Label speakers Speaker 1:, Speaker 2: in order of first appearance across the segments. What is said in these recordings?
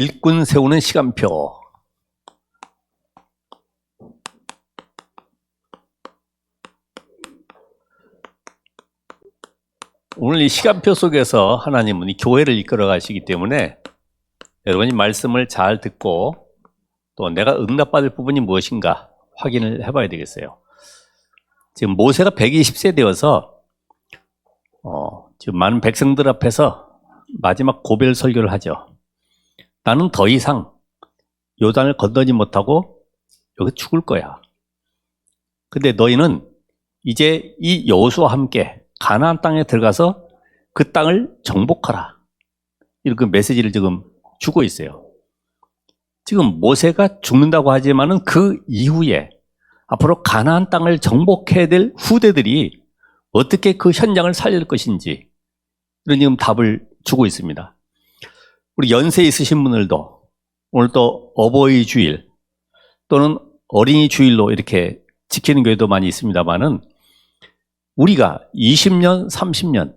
Speaker 1: 일꾼 세우는 시간표. 오늘 이 시간표 속에서 하나님은 이 교회를 이끌어 가시기 때문에 여러분이 말씀을 잘 듣고 또 내가 응답받을 부분이 무엇인가 확인을 해봐야 되겠어요. 지금 모세가 120세 되어서 지금 많은 백성들 앞에서 마지막 고별 설교를 하죠. 나는 더 이상 요단을 건너지 못하고 여기 죽을 거야. 근데 너희는 이제 이 여호수아와 함께 가나안 땅에 들어가서 그 땅을 정복하라. 이렇게 메시지를 지금 주고 있어요. 지금 모세가 죽는다고 하지만은 그 이후에 앞으로 가나안 땅을 정복해야 될 후대들이 어떻게 그 현장을 살릴 것인지 이런 지금 답을 주고 있습니다. 우리 연세 있으신 분들도 오늘 또 어버이 주일 또는 어린이 주일로 이렇게 지키는 교회도 많이 있습니다만은 우리가 20년, 30년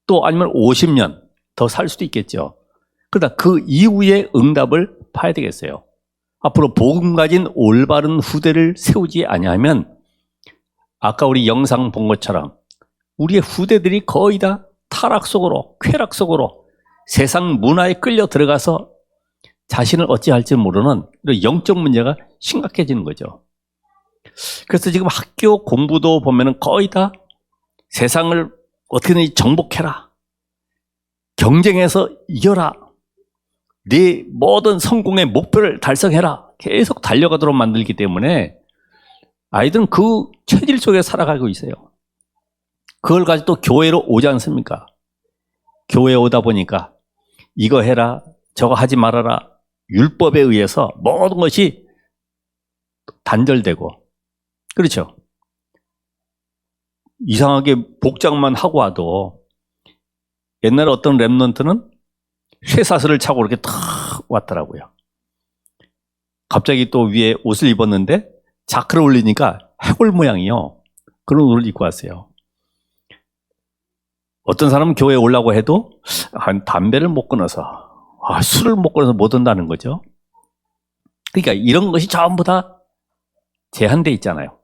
Speaker 1: 또 아니면 50년 더 살 수도 있겠죠. 그러다 그 이후의 응답을 봐야 되겠어요. 앞으로 복음 가진 올바른 후대를 세우지 아니하면 아까 우리 영상 본 것처럼 우리의 후대들이 거의 다 타락 속으로, 쾌락 속으로 세상 문화에 끌려 들어가서 자신을 어찌할지 모르는 이런 영적 문제가 심각해지는 거죠. 그래서 지금 학교 공부도 보면은 거의 다 세상을 어떻게든 정복해라. 경쟁해서 이겨라. 네 모든 성공의 목표를 달성해라. 계속 달려가도록 만들기 때문에 아이들은 그 체질 속에 살아가고 있어요. 그걸 가지고 또 교회로 오지 않습니까? 교회에 오다 보니까 이거 해라, 저거 하지 말아라. 율법에 의해서 모든 것이 단절되고, 그렇죠? 이상하게 복장만 하고 와도 옛날에 어떤 랩런트는 쇠사슬을 차고 이렇게 탁 왔더라고요. 갑자기 또 위에 옷을 입었는데 자크를 올리니까 해골 모양이요. 그런 옷을 입고 왔어요. 어떤 사람은 교회에 오려고 해도 담배를 못 끊어서 술을 못 끊어서 못 온다는 거죠. 그러니까 이런 것이 전부 다 제한돼 있잖아요.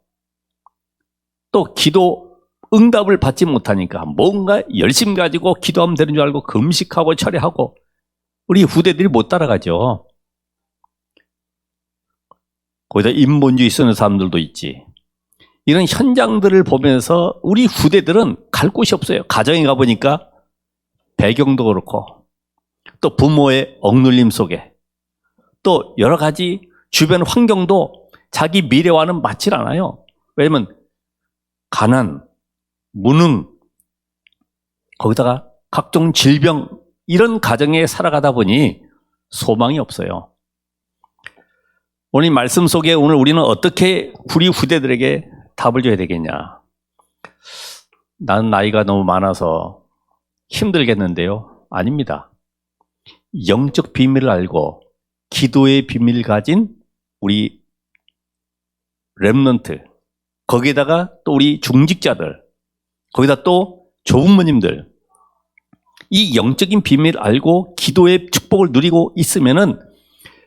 Speaker 1: 또 기도 응답을 받지 못하니까 뭔가 열심 가지고 기도하면 되는 줄 알고 금식하고 철회하고 우리 후대들이 못 따라가죠. 거기다 인본주의 쓰는 사람들도 있지. 이런 현장들을 보면서 우리 후대들은 갈 곳이 없어요. 가정에 가보니까 배경도 그렇고 또 부모의 억눌림 속에 또 여러 가지 주변 환경도 자기 미래와는 맞질 않아요. 왜냐면 가난, 무능, 거기다가 각종 질병 이런 가정에 살아가다 보니 소망이 없어요. 오늘 이 말씀 속에 오늘 우리는 어떻게 우리 후대들에게 답을 줘야 되겠냐. 나는 나이가 너무 많아서 힘들겠는데요. 아닙니다. 영적 비밀을 알고 기도의 비밀을 가진 우리 렘넌트, 거기에다가 또 우리 중직자들, 거기다 또 조부모님들, 이 영적인 비밀을 알고 기도의 축복을 누리고 있으면은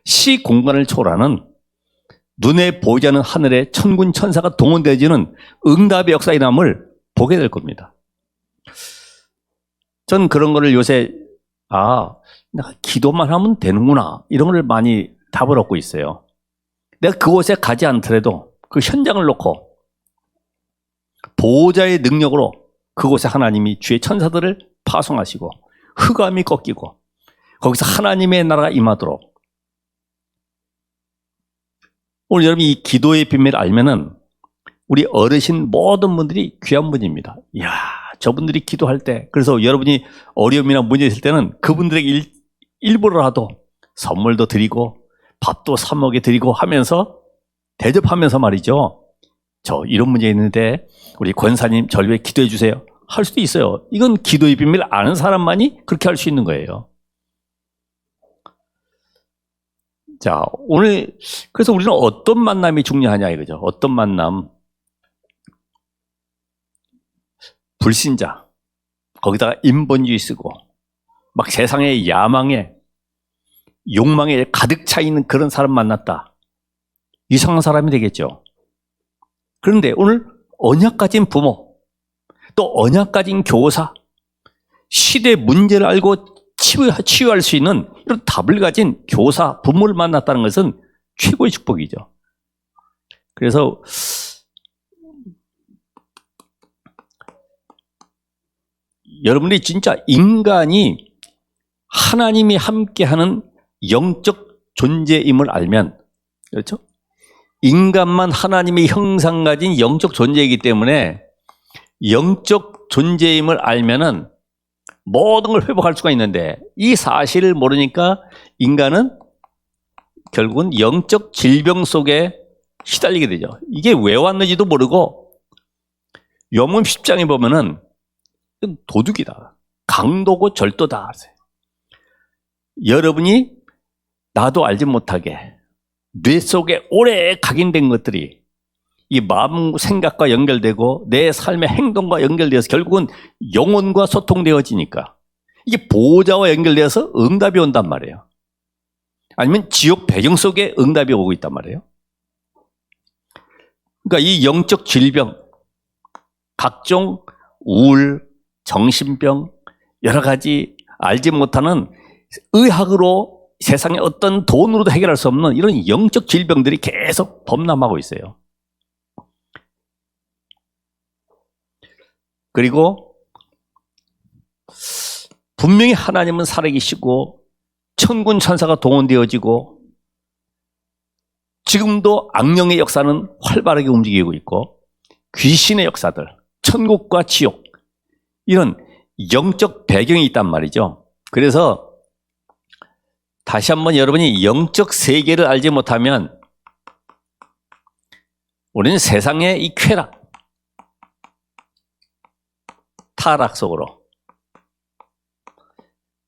Speaker 1: 시 공간을 초월하는 눈에 보이지 않는 하늘의 천군 천사가 동원되어지는 응답의 역사의 남을 보게 될 겁니다. 전 그런 거를 요새 내가 기도만 하면 되는구나 이런 걸 많이 답을 얻고 있어요. 내가 그곳에 가지 않더라도 그 현장을 놓고 보호자의 능력으로 그곳에 하나님이 주의 천사들을 파송하시고 흑암이 꺾이고 거기서 하나님의 나라가 임하도록. 오늘 여러분이 이 기도의 비밀을 알면은 우리 어르신 모든 분들이 귀한 분입니다. 이야, 저분들이 기도할 때, 그래서 여러분이 어려움이나 문제 있을 때는 그분들에게 일부러라도 선물도 드리고 밥도 사 먹여 드리고 하면서 대접하면서 말이죠. 저 이런 문제 있는데 우리 권사님 저를 위해 기도해 주세요. 할 수도 있어요. 이건 기도의 비밀을 아는 사람만이 그렇게 할 수 있는 거예요. 자, 오늘 그래서 우리는 어떤 만남이 중요하냐 이거죠. 어떤 만남? 불신자, 거기다가 인본주의 쓰고 막 세상의 야망에 욕망에 가득 차 있는 그런 사람 만났다. 이상한 사람이 되겠죠. 그런데 오늘 언약 가진 부모, 또 언약 가진 교사, 시대 문제를 알고 치유할 수 있는 이런 답을 가진 교사, 부모를 만났다는 것은 최고의 축복이죠. 그래서 여러분들이 진짜 인간이 하나님이 함께하는 영적 존재임을 알면, 그렇죠? 인간만 하나님의 형상 가진 영적 존재이기 때문에 영적 존재임을 알면은 모든 걸 회복할 수가 있는데, 이 사실을 모르니까 인간은 결국은 영적 질병 속에 시달리게 되죠. 이게 왜 왔는지도 모르고, 요한복음 10장에 보면은 이건 도둑이다, 강도고 절도다. 여러분이 나도 알지 못하게 뇌 속에 오래 각인된 것들이 이 마음 생각과 연결되고 내 삶의 행동과 연결되어서 결국은 영혼과 소통되어지니까 이게 보호자와 연결되어서 응답이 온단 말이에요. 아니면 지옥 배경 속에 응답이 오고 있단 말이에요. 그러니까 이 영적 질병, 각종 우울, 정신병, 여러 가지 알지 못하는 의학으로 세상에 어떤 돈으로도 해결할 수 없는 이런 영적 질병들이 계속 범람하고 있어요. 그리고 분명히 하나님은 살아계시고 천군 천사가 동원되어지고 지금도 악령의 역사는 활발하게 움직이고 있고 귀신의 역사들, 천국과 지옥, 이런 영적 배경이 있단 말이죠. 그래서 다시 한번 여러분이 영적 세계를 알지 못하면 우리는 세상의 이 쾌락, 타락 속으로,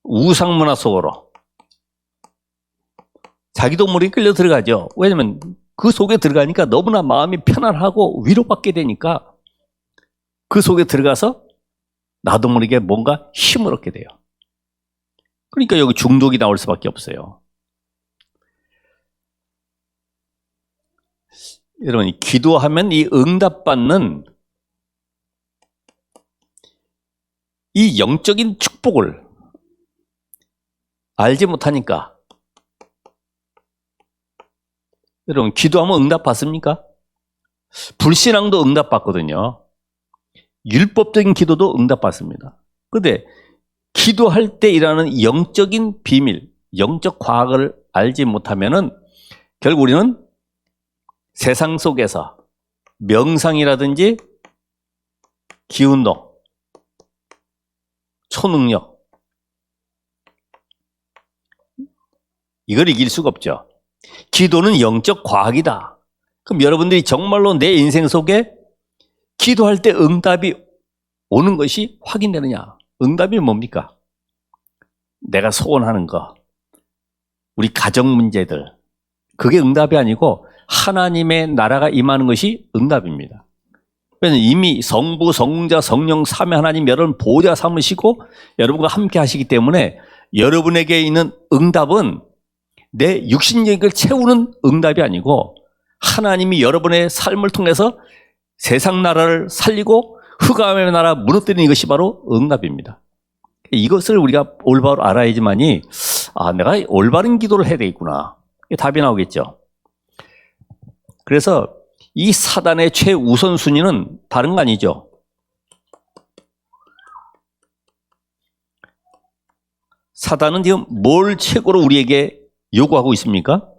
Speaker 1: 우상문화 속으로 자기도 모르게 끌려 들어가죠. 왜냐하면 그 속에 들어가니까 너무나 마음이 편안하고 위로받게 되니까 그 속에 들어가서 나도 모르게 뭔가 힘을 얻게 돼요. 그러니까 여기 중독이 나올 수밖에 없어요. 여러분, 기도하면 이 응답받는 이 영적인 축복을 알지 못하니까, 여러분, 기도하면 응답받습니까? 불신앙도 응답받거든요. 율법적인 기도도 응답받습니다. 그런데 기도할 때 일어나는 영적인 비밀, 영적 과학을 알지 못하면은 결국 우리는 세상 속에서 명상이라든지 기운동, 초능력, 이걸 이길 수가 없죠. 기도는 영적 과학이다. 그럼 여러분들이 정말로 내 인생 속에 기도할 때 응답이 오는 것이 확인되느냐? 응답이 뭡니까? 내가 소원하는 거, 우리 가정 문제들, 그게 응답이 아니고 하나님의 나라가 임하는 것이 응답입니다. 왜냐하면 이미 성부, 성자, 성령, 삼위 하나님 여러분 보호자 삼으시고 여러분과 함께 하시기 때문에 여러분에게 있는 응답은 내 육신력을 채우는 응답이 아니고 하나님이 여러분의 삶을 통해서 세상 나라를 살리고 흑암의 나라 무너뜨리는 이것이 바로 응답입니다. 이것을 우리가 올바로 알아야지만이 내가 올바른 기도를 해야 되겠구나, 답이 나오겠죠. 그래서 이 사단의 최우선순위는 다른 거 아니죠. 사단은 지금 뭘 최고로 우리에게 요구하고 있습니까?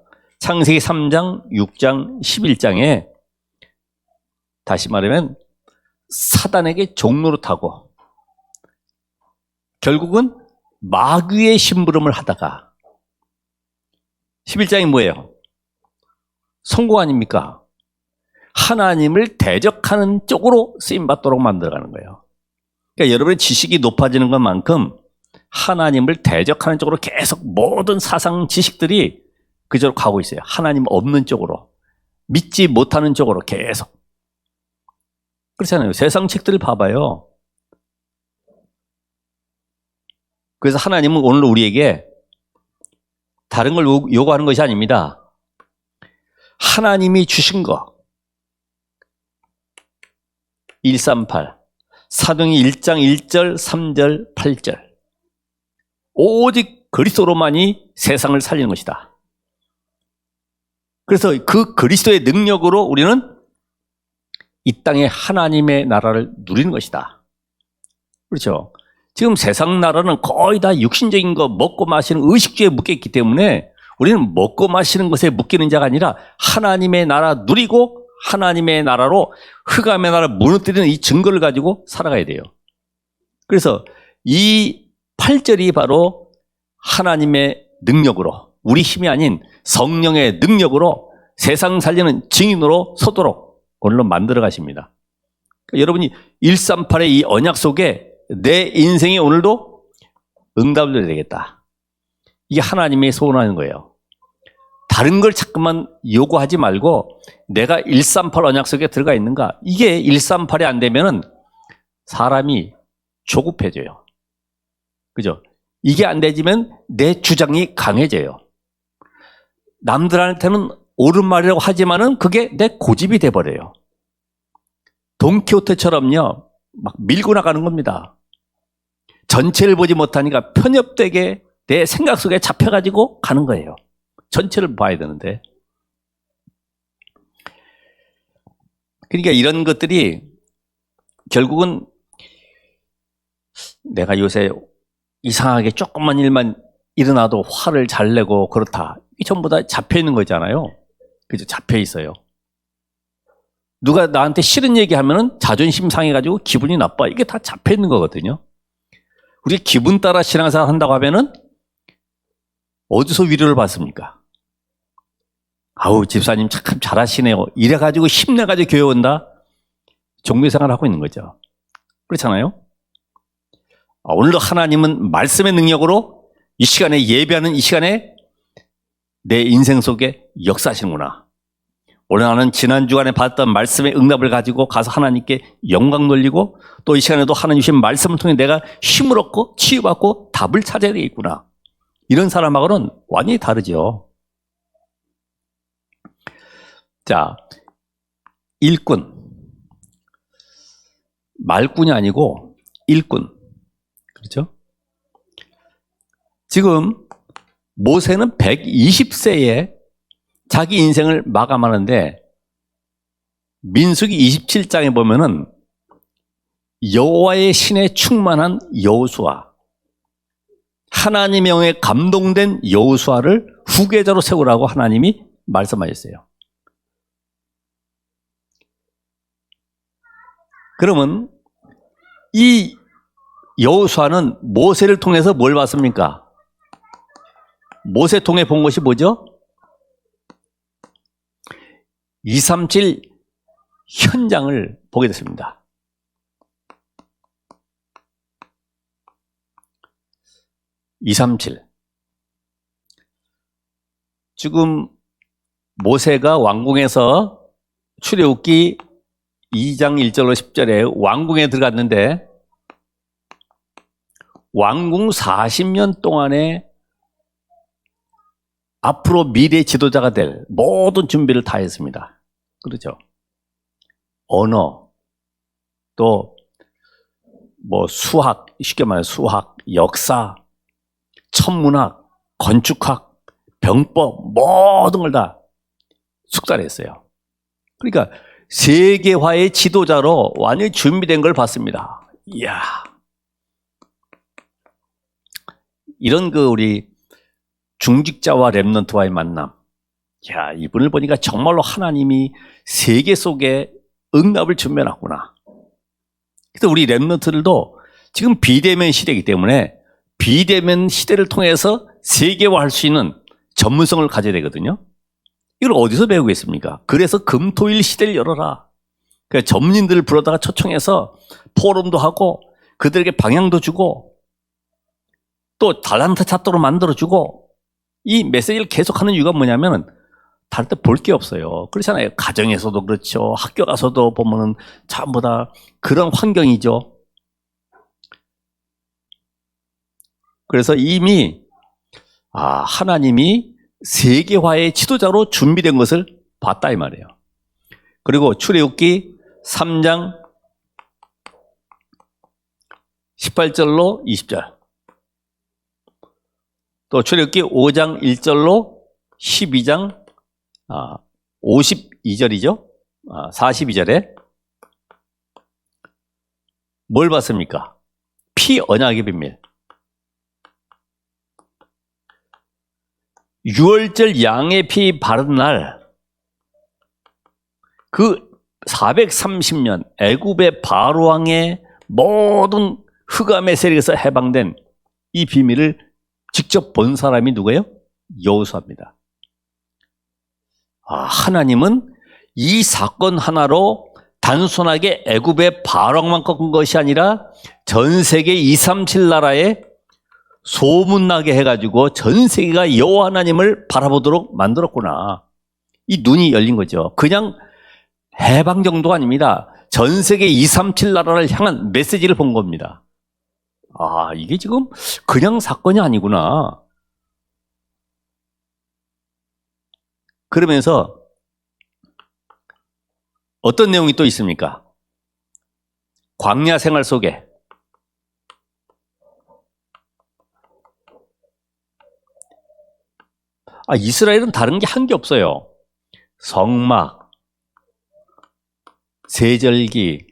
Speaker 1: 창세기 3장, 6장, 11장에 다시 말하면 사단에게 종노릇하고 결국은 마귀의 심부름을 하다가 11장이 뭐예요? 성공 아닙니까? 하나님을 대적하는 쪽으로 쓰임받도록 만들어가는 거예요. 그러니까 여러분의 지식이 높아지는 것만큼 하나님을 대적하는 쪽으로 계속 모든 사상 지식들이 그쪽으로 가고 있어요. 하나님 없는 쪽으로, 믿지 못하는 쪽으로 계속. 그렇잖아요. 세상 책들을 봐봐요. 그래서 하나님은 오늘 우리에게 다른 걸 요구하는 것이 아닙니다. 하나님이 주신 거 138 사도행전 1장 1절 3절 8절 오직 그리스도로만이 세상을 살리는 것이다. 그래서 그 그리스도의 능력으로 우리는 이 땅에 하나님의 나라를 누리는 것이다. 그렇죠? 지금 세상 나라는 거의 다 육신적인 거 먹고 마시는 의식주의에 묶여있기 때문에 우리는 먹고 마시는 것에 묶이는 자가 아니라 하나님의 나라 누리고 하나님의 나라로 흑암의 나라를 무너뜨리는 이 증거를 가지고 살아가야 돼요. 그래서 이 8절이 바로 하나님의 능력으로 우리 힘이 아닌 성령의 능력으로 세상 살리는 증인으로 서도록 오늘로 만들어 가십니다. 그러니까 여러분이 138의 이 언약 속에 내 인생이 오늘도 응답을 드려야 되겠다. 이게 하나님이 소원하는 거예요. 다른 걸 자꾸만 요구하지 말고 내가 138 언약 속에 들어가 있는가? 이게 138이 안 되면은 사람이 조급해져요. 그죠? 이게 안 되지면 내 주장이 강해져요. 남들한테는 옳은 말이라고 하지만은 그게 내 고집이 돼버려요. 돈키호테처럼요, 막 밀고 나가는 겁니다. 전체를 보지 못하니까 편협되게 내 생각 속에 잡혀가지고 가는 거예요. 전체를 봐야 되는데. 그러니까 이런 것들이 결국은 내가 요새 이상하게 조금만 일만 일어나도 화를 잘 내고 그렇다. 이 전부 다 잡혀 있는 거잖아요. 그죠? 잡혀 있어요. 누가 나한테 싫은 얘기하면은 자존심 상해가지고 기분이 나빠. 이게 다 잡혀 있는 거거든요. 우리 기분 따라 신앙생활 한다고 하면은 어디서 위로를 받습니까? 아우, 집사님 참 잘하시네요. 이래가지고 힘내가지고 교회 온다? 종교생활 하고 있는 거죠. 그렇잖아요? 오늘도 하나님은 말씀의 능력으로 이 시간에 예배하는 이 시간에 내 인생 속에 역사하시는구나. 오늘 나는 지난 주간에 받았던 말씀의 응답을 가지고 가서 하나님께 영광 돌리고 또 이 시간에도 하나님 주신 말씀을 통해 내가 힘을 얻고 치유받고 답을 찾아야 되겠구나. 이런 사람하고는 완전히 다르죠. 자, 일꾼. 말꾼이 아니고 일꾼. 그렇죠? 지금 모세는 120세에 자기 인생을 마감하는데 민수기 27장에 보면은 여호와의 신에 충만한 여호수아, 하나님의 영에 감동된 여호수아를 후계자로 세우라고 하나님이 말씀하셨어요. 그러면 이 여호수아는 모세를 통해서 뭘 봤습니까? 모세 통해 본 것이 뭐죠? 237 현장을 보게 됐습니다. (237) 지금 모세가 왕궁에서 출애굽기 2장 1절로 10절에 왕궁에 들어갔는데 왕궁 40년 동안에 앞으로 미래 지도자가 될 모든 준비를 다 했습니다. 그렇죠? 언어, 또 뭐 수학, 쉽게 말해 수학, 역사, 천문학, 건축학, 병법 모든 걸 다 숙달했어요. 그러니까 세계화의 지도자로 완전히 준비된 걸 봤습니다. 이야, 이런 우리 중직자와 렘넌트와의 만남. 야, 이분을 보니까 정말로 하나님이 세계 속에 응답을 준비해놨구나. 그래서 우리 렘넌트들도 지금 비대면 시대이기 때문에 비대면 시대를 통해서 세계화할 수 있는 전문성을 가져야 되거든요. 이걸 어디서 배우겠습니까? 그래서 금토일 시대를 열어라. 그러니까 전문인들을 불러다가 초청해서 포럼도 하고 그들에게 방향도 주고 또 달란트 찾도록 만들어주고 이 메시지를 계속하는 이유가 뭐냐면 다른 데 볼 게 없어요. 그렇잖아요. 가정에서도 그렇죠. 학교 가서도 보면은 전부 다 그런 환경이죠. 그래서 이미 하나님이 세계화의 지도자로 준비된 것을 봤다 이 말이에요. 그리고 출애굽기 3장 18절로 20절, 또 출애굽기 5장 1절로 12장 52절이죠. 42절에 뭘 봤습니까? 피 언약의 비밀. 유월절 양의 피 바른 날, 그 430년 애굽의 바로 왕의 모든 흑암의 세력에서 해방된 이 비밀을 직접 본 사람이 누구예요? 여호수아입니다. 하나님은 이 사건 하나로 단순하게 애굽의 바로 왕만 꺾은 것이 아니라 전 세계 237 나라에 소문나게 해가지고 전 세계가 여호와 하나님을 바라보도록 만들었구나. 이 눈이 열린 거죠. 그냥 해방 정도가 아닙니다. 전 세계 237 나라를 향한 메시지를 본 겁니다. 이게 지금 그냥 사건이 아니구나. 그러면서 어떤 내용이 또 있습니까? 광야 생활 속에 이스라엘은 다른 게 한 게 없어요. 성막, 세절기,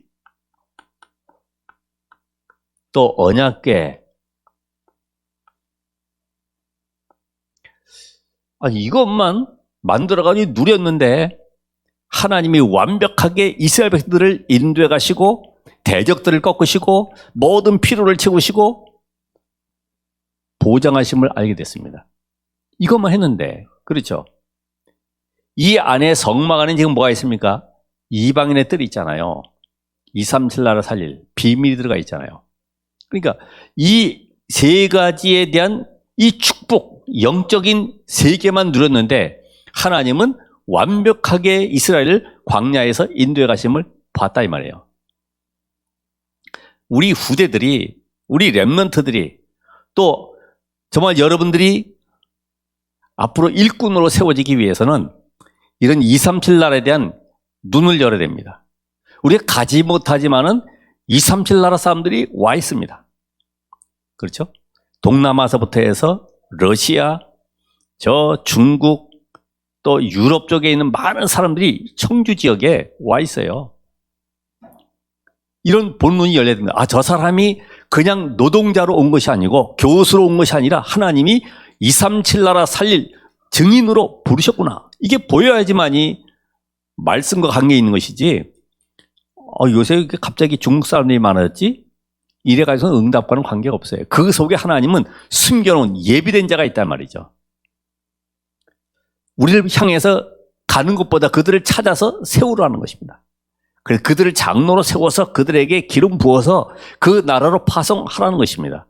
Speaker 1: 또 언약궤. 이것만 만들어가지고 누렸는데 하나님이 완벽하게 이스라엘 백성들을 인도해 가시고 대적들을 꺾으시고 모든 필요를 채우시고 보장하심을 알게 됐습니다. 이것만 했는데, 그렇죠? 이 안에 성막 안에 지금 뭐가 있습니까? 이방인의 뜰이 있잖아요. 237 나라 살릴 비밀이 들어가 있잖아요. 그러니까 이 세 가지에 대한 이 축복, 영적인 세계만 누렸는데 하나님은 완벽하게 이스라엘을 광야에서 인도해 가심을 봤다 이 말이에요. 우리 후대들이, 우리 렘넌트들이, 또 정말 여러분들이 앞으로 일꾼으로 세워지기 위해서는 이런 237 나라에 대한 눈을 열어야 됩니다. 우리가 가지 못하지만은 237 나라 사람들이 와 있습니다. 그렇죠? 동남아서부터 해서 러시아, 저 중국, 또 유럽 쪽에 있는 많은 사람들이 청주 지역에 와 있어요. 이런 본문이 열려야 됩니다. 저 사람이 그냥 노동자로 온 것이 아니고 교수로 온 것이 아니라 하나님이 237 나라 살릴 증인으로 부르셨구나. 이게 보여야지만이 말씀과 관계 있는 것이지. 요새 갑자기 중국 사람들이 많아졌지? 이래가지고 응답과는 관계가 없어요. 그 속에 하나님은 숨겨놓은 예비된 자가 있단 말이죠. 우리를 향해서 가는 것보다 그들을 찾아서 세우라는 것입니다. 그래서 그들을 장로로 세워서 그들에게 기름 부어서 그 나라로 파송하라는 것입니다.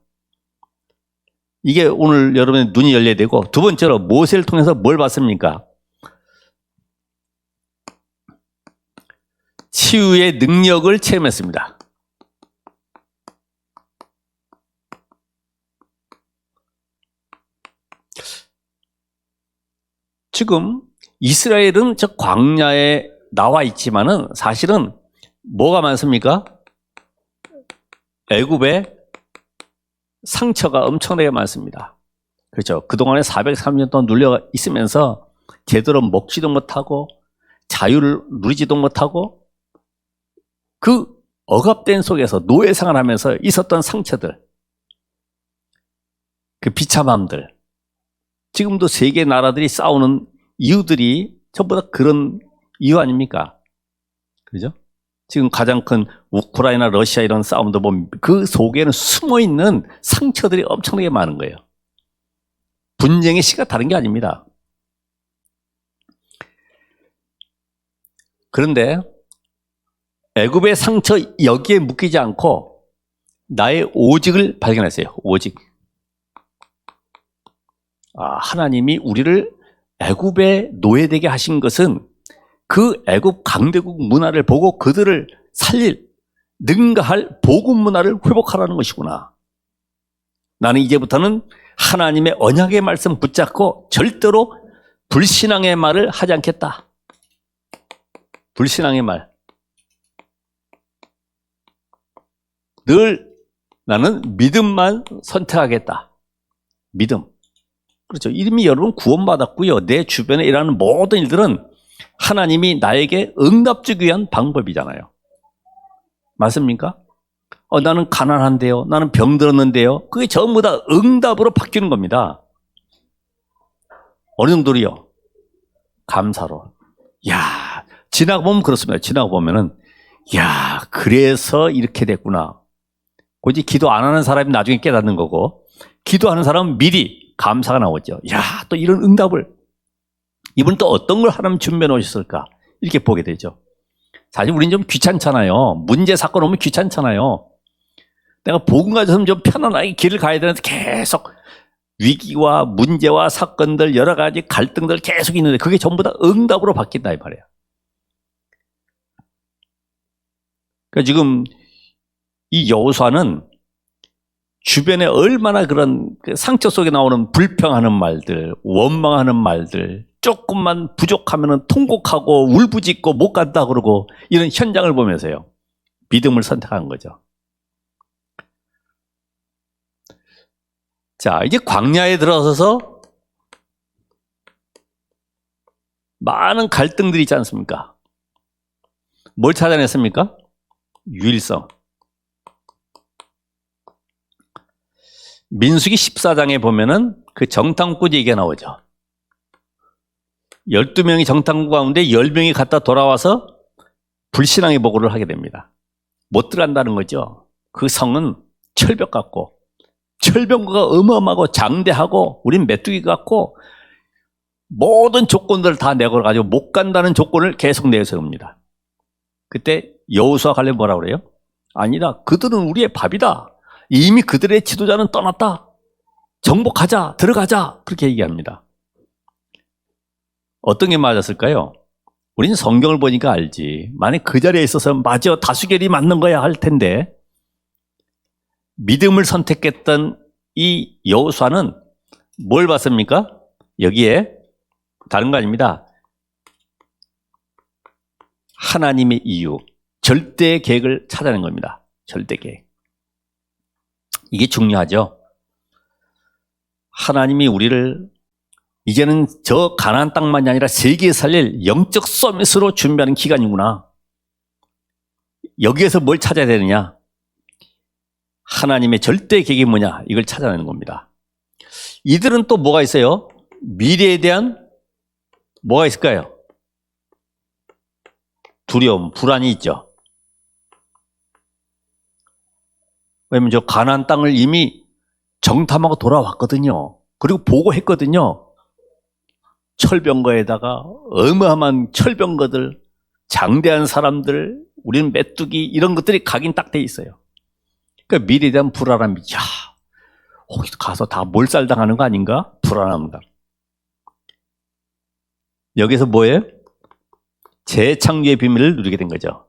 Speaker 1: 이게 오늘 여러분의 눈이 열려야 되고, 두 번째로 모세를 통해서 뭘 봤습니까? 치유의 능력을 체험했습니다. 지금 이스라엘은 저 광야에 나와 있지만은 사실은 뭐가 많습니까? 애굽에 상처가 엄청나게 많습니다. 그렇죠. 그동안에 430년 동안 눌려 있으면서 제대로 먹지도 못하고 자유를 누리지도 못하고 그 억압된 속에서 노예생활을 하면서 있었던 상처들, 그 비참함들, 지금도 세계 나라들이 싸우는 이유들이 전부 다 그런 이유 아닙니까? 그죠? 지금 가장 큰 우크라이나, 러시아 이런 싸움도 보면 그 속에는 숨어있는 상처들이 엄청나게 많은 거예요. 분쟁의 시가 다른 게 아닙니다. 그런데 애굽의 상처 여기에 묶이지 않고 나의 오직을 발견했어요. 오직. 하나님이 우리를 애굽에 노예되게 하신 것은 그 애굽 강대국 문화를 보고 그들을 살릴, 능가할 복음 문화를 회복하라는 것이구나. 나는 이제부터는 하나님의 언약의 말씀 붙잡고 절대로 불신앙의 말을 하지 않겠다. 불신앙의 말. 늘 나는 믿음만 선택하겠다. 믿음. 그렇죠. 이미 여러분 구원받았고요. 내 주변에 일하는 모든 일들은 하나님이 나에게 응답 주기 위한 방법이잖아요. 맞습니까? 나는 가난한데요. 나는 병들었는데요. 그게 전부 다 응답으로 바뀌는 겁니다. 어느 정도로요? 감사로. 야, 지나고 보면 그렇습니다. 지나고 보면은, 야, 그래서 이렇게 됐구나. 굳이 기도 안 하는 사람이 나중에 깨닫는 거고, 기도하는 사람은 미리 감사가 나오죠. 야, 또 이런 응답을, 이분은 또 어떤 걸 하나님 준비해 놓으셨을까? 이렇게 보게 되죠. 사실 우리는 좀 귀찮잖아요. 문제, 사건 오면 귀찮잖아요. 내가 복음 가졌으면 좀 편안하게 길을 가야 되는데 계속 위기와 문제와 사건들, 여러 가지 갈등들 계속 있는데 그게 전부 다 응답으로 바뀐다 이 말이에요. 그러니까 지금 이 여호수아는 주변에 얼마나 그런 상처 속에 나오는 불평하는 말들, 원망하는 말들, 조금만 부족하면 통곡하고 울부짖고 못 간다 그러고 이런 현장을 보면서요. 믿음을 선택한 거죠. 자, 이제 광야에 들어서서 많은 갈등들이 있지 않습니까? 뭘 찾아냈습니까? 유일성. 민수기 14장에 보면은 그 정탐꾼 얘기가 나오죠. 12명이 정탐꾼 가운데 10명이 갔다 돌아와서 불신앙의 보고를 하게 됩니다. 못 들어간다는 거죠. 그 성은 철벽 같고 철벽과 어마어마하고 장대하고 우린 메뚜기 같고 모든 조건들을 다 내걸어가지고 못 간다는 조건을 계속 내세웁니다. 그때 여호수아 갈렙 뭐라고 그래요? 아니다. 그들은 우리의 밥이다. 이미 그들의 지도자는 떠났다. 정복하자. 들어가자. 그렇게 얘기합니다. 어떤 게 맞았을까요? 우리는 성경을 보니까 알지. 만약 그 자리에 있어서 맞아. 다수결이 맞는 거야 할 텐데 믿음을 선택했던 이 여호수아는 뭘 봤습니까? 여기에 다른 거 아닙니다. 하나님의 이유, 절대 계획을 찾아낸 겁니다. 절대 계획. 이게 중요하죠. 하나님이 우리를 이제는 저 가나안 땅만이 아니라 세계에 살릴 영적 서밋으로 준비하는 기간이구나. 여기에서 뭘 찾아야 되느냐? 하나님의 절대 계획이 뭐냐? 이걸 찾아내는 겁니다. 이들은 또 뭐가 있어요? 미래에 대한 뭐가 있을까요? 두려움, 불안이 있죠. 왜냐면 저 가나안 땅을 이미 정탐하고 돌아왔거든요. 그리고 보고했거든요. 철병거에다가 어마어마한 철병거들, 장대한 사람들, 우리는 메뚜기 이런 것들이 각인 딱 돼 있어요. 그러니까 미래에 대한 불안함이, 야, 혹시 가서 다 몰살당하는 거 아닌가? 불안합니다. 여기서 뭐예요? 재창조의 비밀을 누리게 된 거죠.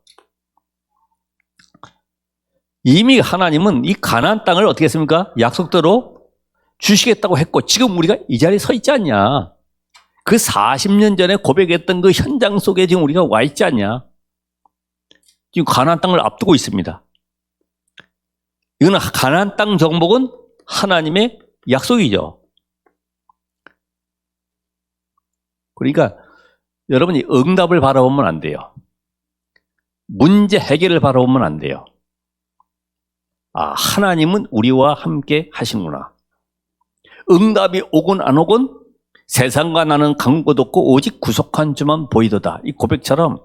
Speaker 1: 이미 하나님은 이 가나안 땅을 어떻게 했습니까? 약속대로 주시겠다고 했고 지금 우리가 이 자리에 서 있지 않냐? 그 40년 전에 고백했던 그 현장 속에 지금 우리가 와 있지 않냐? 지금 가나안 땅을 앞두고 있습니다. 이건 가나안 땅 정복은 하나님의 약속이죠. 그러니까 여러분이 응답을 바라보면 안 돼요. 문제 해결을 바라보면 안 돼요. 아, 하나님은 우리와 함께 하시는구나. 응답이 오건 안 오건 세상과 나는 강고도 없고 오직 구속한 주만 보이도다. 이 고백처럼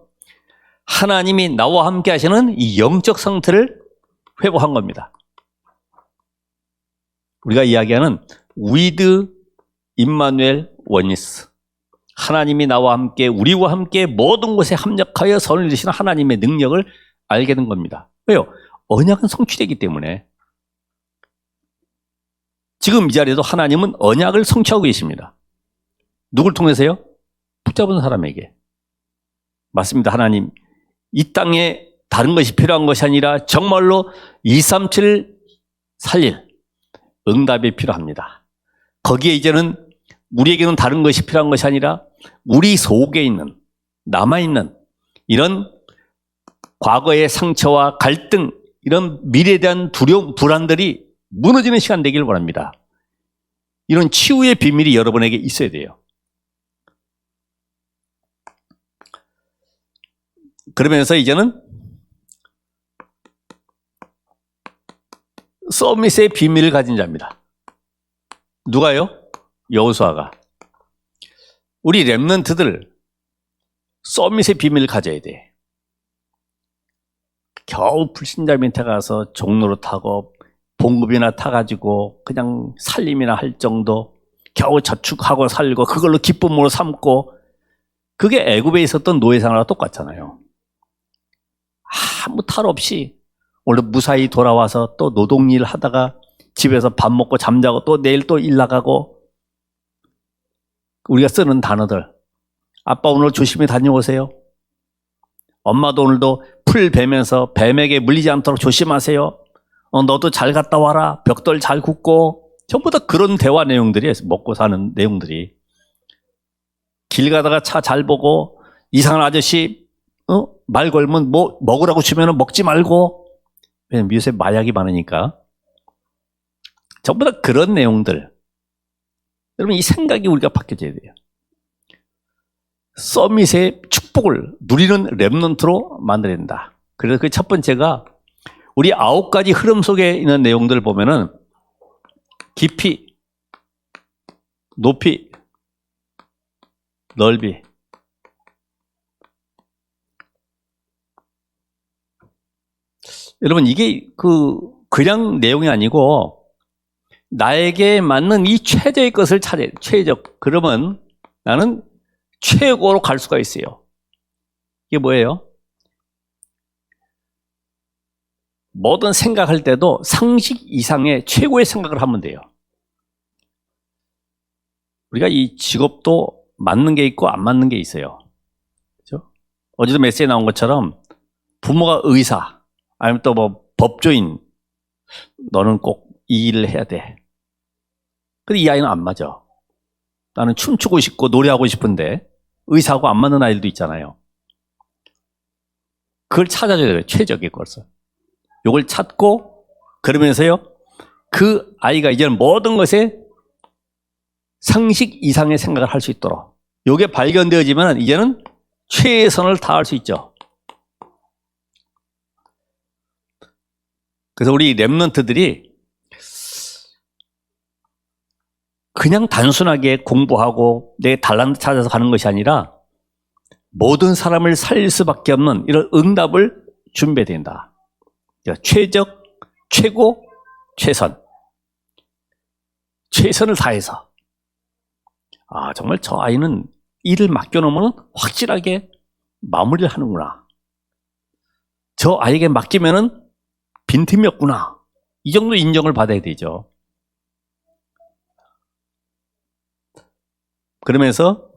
Speaker 1: 하나님이 나와 함께 하시는 이 영적 상태를 회복한 겁니다. 우리가 이야기하는 with 임마누엘 원니스. 하나님이 나와 함께 우리와 함께 모든 곳에 합력하여 선을 이루시는 하나님의 능력을 알게 된 겁니다. 왜요? 언약은 성취되기 때문에. 지금 이 자리에도 하나님은 언약을 성취하고 계십니다. 누굴 통해서요? 붙잡은 사람에게. 맞습니다. 하나님, 이 땅에 다른 것이 필요한 것이 아니라 정말로 237 살릴 응답이 필요합니다. 거기에 이제는 우리에게는 다른 것이 필요한 것이 아니라 우리 속에 있는, 남아있는 이런 과거의 상처와 갈등, 이런 미래에 대한 두려움, 불안들이 무너지는 시간 되길 원합니다. 이런 치유의 비밀이 여러분에게 있어야 돼요. 그러면서 이제는 서밋의 비밀을 가진 자입니다. 누가요? 여호수아가. 우리 렘넌트들 서밋의 비밀을 가져야 돼. 겨우 불신자 밑에 가서 종로로 타고 봉급이나 타가지고 그냥 살림이나 할 정도, 겨우 저축하고 살고 그걸로 기쁨으로 삼고, 그게 애굽에 있었던 노예 생활과 똑같잖아요. 아무 탈 없이 오늘 무사히 돌아와서 또 노동일 하다가 집에서 밥 먹고 잠자고 또 내일 또 일 나가고. 우리가 쓰는 단어들, 아빠 오늘 조심히 다녀오세요. 엄마도 오늘도 풀 베면서 뱀에게 물리지 않도록 조심하세요. 너도 잘 갔다 와라. 벽돌 잘 굽고. 전부 다 그런 대화 내용들이, 먹고 사는 내용들이. 길 가다가 차 잘 보고, 이상한 아저씨 말 걸면 뭐 먹으라고 주면 먹지 말고. 왜냐면 요새 마약이 많으니까. 전부 다 그런 내용들. 여러분, 이 생각이 우리가 바뀌어져야 돼요. 서밋의 축복을 누리는 렘넌트로 만들어야 된다. 그래서 그 첫 번째가 우리 9가지 흐름 속에 있는 내용들을 보면은 깊이, 높이, 넓이. 여러분, 이게 그냥 내용이 아니고 나에게 맞는 이 최저의 것을 찾아야 돼. 최적. 그러면 나는 최고로 갈 수가 있어요. 이게 뭐예요? 뭐든 생각할 때도 상식 이상의 최고의 생각을 하면 돼요. 우리가 이 직업도 맞는 게 있고 안 맞는 게 있어요. 그렇죠? 어제도 메시지에 나온 것처럼 부모가 의사, 아니면 또 뭐 법조인, 너는 꼭 이 일을 해야 돼. 근데 이 아이는 안 맞아. 나는 춤추고 싶고 노래하고 싶은데 의사하고 안 맞는 아이들도 있잖아요. 그걸 찾아줘야 돼요. 최적의 것을. 이걸 찾고, 그러면서요, 그 아이가 이제는 모든 것에 상식 이상의 생각을 할 수 있도록, 이게 발견되어지면 이제는 최선을 다할 수 있죠. 그래서 우리 렘넌트들이 그냥 단순하게 공부하고 내 달란트 찾아서 가는 것이 아니라 모든 사람을 살릴 수밖에 없는 이런 응답을 준비해야 된다. 최적, 최고, 최선. 최선을 다해서. 정말 저 아이는 일을 맡겨놓으면 확실하게 마무리를 하는구나. 저 아이에게 맡기면은 빈틈이 없구나. 이 정도 인정을 받아야 되죠. 그러면서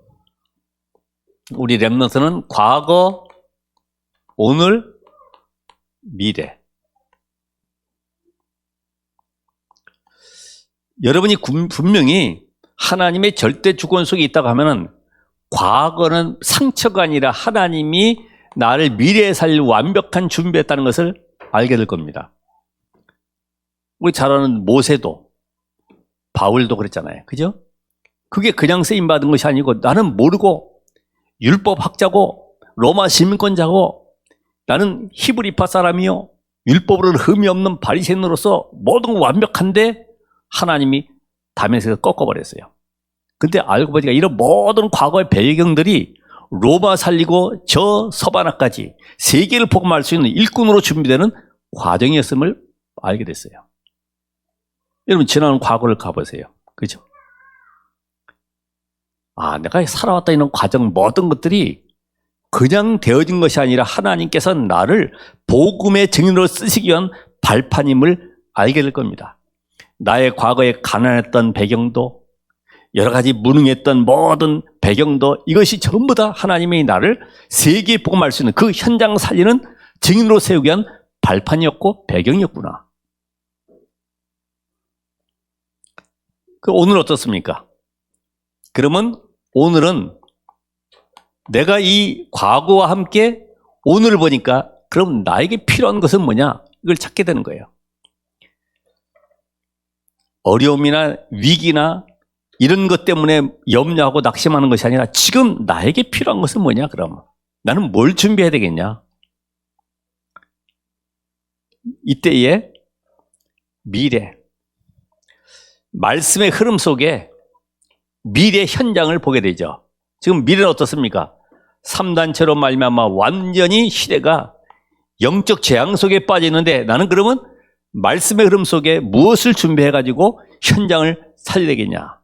Speaker 1: 우리 렘넌트는 과거, 오늘, 미래. 여러분이 분명히 하나님의 절대 주권 속에 있다고 하면은 과거는 상처가 아니라 하나님이 나를 미래에 살릴 완벽한 준비했다는 것을 알게 될 겁니다. 우리 잘 아는 모세도, 바울도 그랬잖아요. 그죠? 그게 그냥 쓰임받은 것이 아니고 나는 모르고 율법학자고 로마 시민권자고 나는 히브리파 사람이요 율법으로는 흠이 없는 바리새인으로서 모든 건 완벽한데 하나님이 다메섹에서 꺾어버렸어요. 근데 알고 보니까 이런 모든 과거의 배경들이 로마 살리고 저 서바나까지 세계를 복음할 수 있는 일꾼으로 준비되는 과정이었음을 알게 됐어요. 여러분 지나간 과거를 가보세요. 그죠? 내가 살아왔다 이런 과정 모든 것들이 그냥 되어진 것이 아니라 하나님께서 나를 복음의 증인으로 쓰시기 위한 발판임을 알게 될 겁니다. 나의 과거에 가난했던 배경도 여러 가지 무능했던 모든 배경도 이것이 전부 다 하나님이 나를 세계에 복음할 수 있는 그 현장 살리는 증인으로 세우기 위한 발판이었고 배경이었구나. 그 오늘 어떻습니까? 그러면 오늘은 내가 이 과거와 함께 오늘을 보니까 그럼 나에게 필요한 것은 뭐냐? 이걸 찾게 되는 거예요. 어려움이나 위기나 이런 것 때문에 염려하고 낙심하는 것이 아니라 지금 나에게 필요한 것은 뭐냐? 그럼 나는 뭘 준비해야 되겠냐? 이때에 미래, 말씀의 흐름 속에 미래 현장을 보게 되죠. 지금 미래는 어떻습니까? 3단체로 말미암아 완전히 시대가 영적 재앙 속에 빠져 있는데 나는 그러면 말씀의 흐름 속에 무엇을 준비해가지고 현장을 살려야 되겠냐?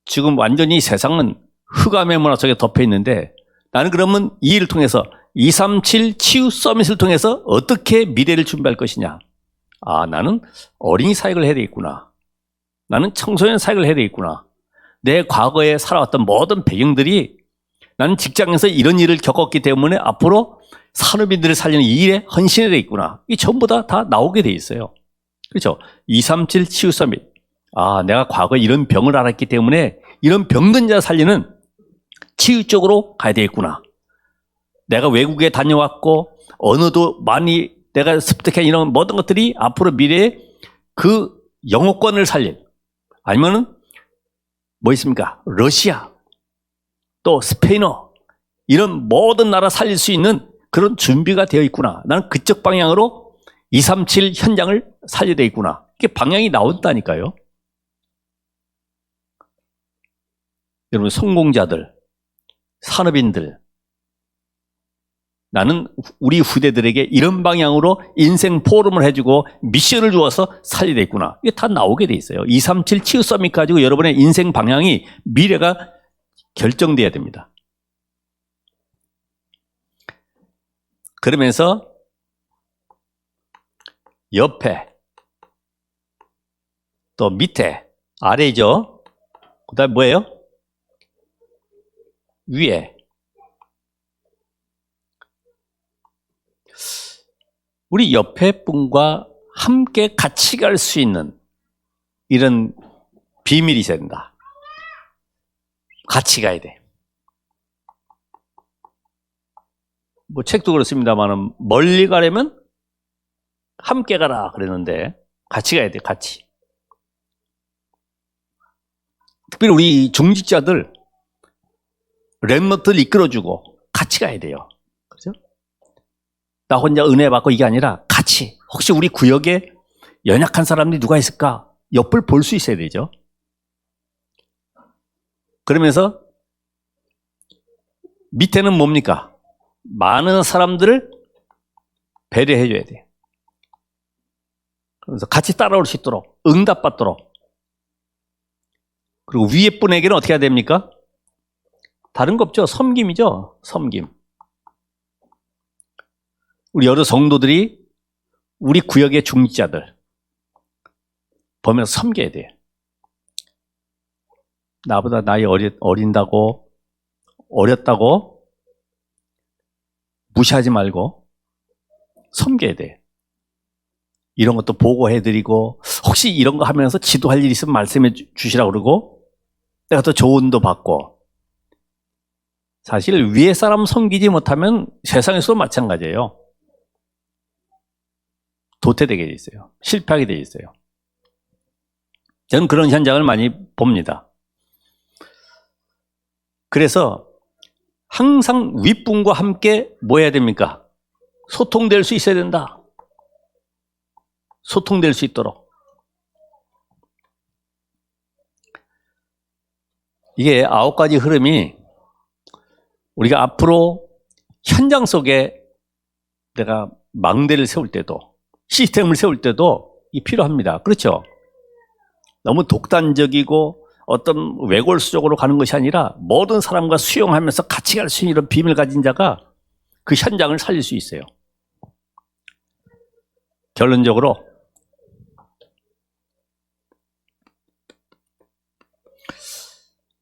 Speaker 1: 지금 완전히 세상은 흑암의 문화 속에 덮여 있는데 나는 그러면 이 일을 통해서 237 치유 서밋을 통해서 어떻게 미래를 준비할 것이냐? 아, 나는 어린이 사역을 해야 되겠구나. 나는 청소년 사역을 해야 되겠구나. 내 과거에 살아왔던 모든 배경들이 나는 직장에서 이런 일을 겪었기 때문에 앞으로 산업인들을 살리는 이 일에 헌신해야 되겠구나. 이 전부 다 나오게 돼 있어요. 그렇죠? 237 치유 서밋. 아, 내가 과거에 이런 병을 앓았기 때문에 이런 병든 자 살리는 치유 쪽으로 가야 되겠구나. 내가 외국에 다녀왔고 언어도 많이 내가 습득한 이런 모든 것들이 앞으로 미래에 그 영어권을 살릴, 아니면은 뭐 있습니까? 러시아, 또 스페인어, 이런 모든 나라 살릴 수 있는 그런 준비가 되어 있구나. 나는 그쪽 방향으로 237 현장을 살려야 되겠구나. 이게 방향이 나온다니까요. 여러분, 성공자들, 산업인들, 나는 우리 후대들에게 이런 방향으로 인생 포럼을 해주고 미션을 주어서 살려야 되겠구나. 이게 다 나오게 돼 있어요. 237 치유 서밋 가지고 여러분의 인생 방향이, 미래가 결정돼야 됩니다. 그러면서 옆에, 또 밑에, 아래죠. 그 다음에 뭐예요? 위에. 우리 옆에 분과 함께 같이 갈 수 있는 이런 비밀이 있어야 된다. 같이 가야 돼. 뭐 책도 그렇습니다만 멀리 가려면 함께 가라 그랬는데 같이 가야 돼. 같이. 특별히 우리 중직자들 렘넌트를 이끌어주고 같이 가야 돼요. 그렇죠? 나 혼자 은혜 받고 이게 아니라 같이. 혹시 우리 구역에 연약한 사람들이 누가 있을까? 옆을 볼 수 있어야 되죠. 그러면서 밑에는 뭡니까? 많은 사람들을 배려해 줘야 돼요. 그래서 같이 따라올 수 있도록, 응답받도록. 그리고 위에 분에게는 어떻게 해야 됩니까? 다른 거 없죠. 섬김이죠. 섬김. 우리 여러 성도들이 우리 구역의 중직자들 보면서 섬겨야 돼요. 나보다 나이 어린다고, 어렸다고 무시하지 말고 섬겨야 돼. 이런 것도 보고해드리고, 혹시 이런 거 하면서 지도할 일 있으면 말씀해 주시라고 그러고, 내가 또 조언도 받고. 사실 위에 사람 섬기지 못하면 세상에서도 마찬가지예요. 도태되게 돼 있어요. 실패하게 돼 있어요. 저는 그런 현장을 많이 봅니다. 그래서 항상 윗분과 함께 뭐 해야 됩니까? 소통될 수 있어야 된다. 소통될 수 있도록. 이게 9가지 흐름이 우리가 앞으로 현장 속에 내가 망대를 세울 때도, 시스템을 세울 때도 이 필요합니다. 그렇죠? 너무 독단적이고 어떤 외골수적으로 가는 것이 아니라 모든 사람과 수용하면서 같이 갈 수 있는 이런 비밀을 가진 자가 그 현장을 살릴 수 있어요. 결론적으로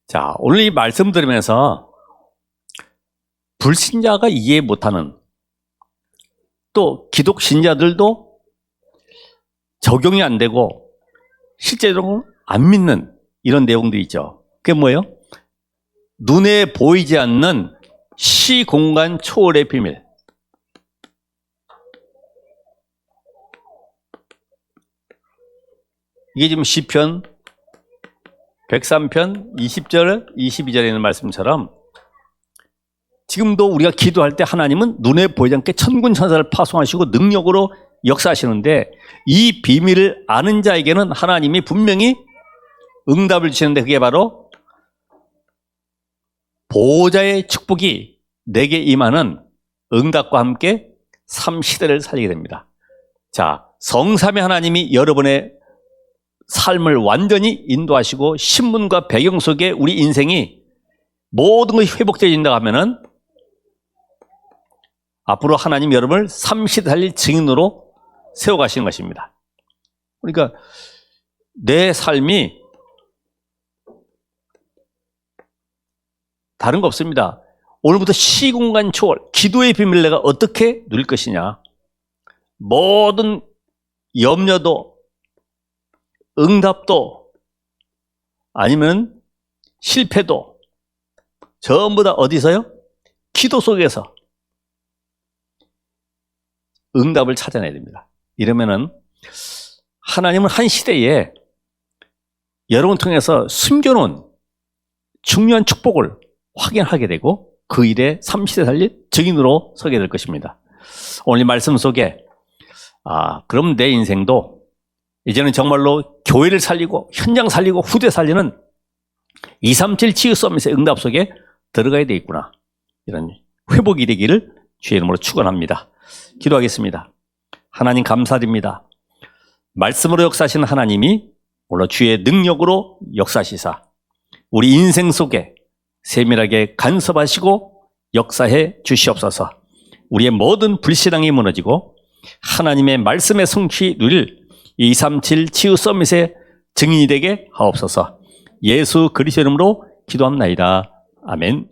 Speaker 1: 자, 오늘 이 말씀 들으면서 불신자가 이해 못하는, 또 기독 신자들도 적용이 안 되고 실제로는 안 믿는 이런 내용들이 있죠. 그게 뭐예요? 눈에 보이지 않는 시공간 초월의 비밀. 이게 지금 시편 103편 20절 22절에 있는 말씀처럼 지금도 우리가 기도할 때 하나님은 눈에 보이지 않게 천군 천사를 파송하시고 능력으로 역사하시는데 이 비밀을 아는 자에게는 하나님이 분명히 응답을 주시는데 그게 바로 보호자의 축복이 내게 임하는 응답과 함께 삶시대를 살리게 됩니다. 자, 성삼위 하나님이 여러분의 삶을 완전히 인도하시고 신분과 배경 속에 우리 인생이 모든 것이 회복되어진다고 하면은 앞으로 하나님 여러분을 삼시대 살릴 증인으로 세워가시는 것입니다. 그러니까 내 삶이 다른 거 없습니다. 오늘부터 시공간 초월, 기도의 비밀을 내가 어떻게 누릴 것이냐. 모든 염려도 응답도 아니면 실패도 전부 다 어디서요? 기도 속에서 응답을 찾아내야 됩니다. 이러면은 하나님은 한 시대에 여러분 통해서 숨겨놓은 중요한 축복을 확인하게 되고 그 일에 삼시대 살릴 증인으로 서게 될 것입니다. 오늘 이 말씀 속에 그럼 내 인생도 이제는 정말로 교회를 살리고 현장 살리고 후대 살리는 237 치유 서밋의 응답 속에 들어가야 되겠구나. 이런 회복이 되기를 주의 이름으로 축원합니다. 기도하겠습니다. 하나님 감사드립니다. 말씀으로 역사하시는 하나님이 오늘 주의 능력으로 역사하시사 우리 인생 속에 세밀하게 간섭하시고 역사해 주시옵소서. 우리의 모든 불신앙이 무너지고 하나님의 말씀의 성취 누릴 237 치유 서밋의 증인이 되게 하옵소서. 예수 그리스도 이름으로 기도합나이다. 아멘.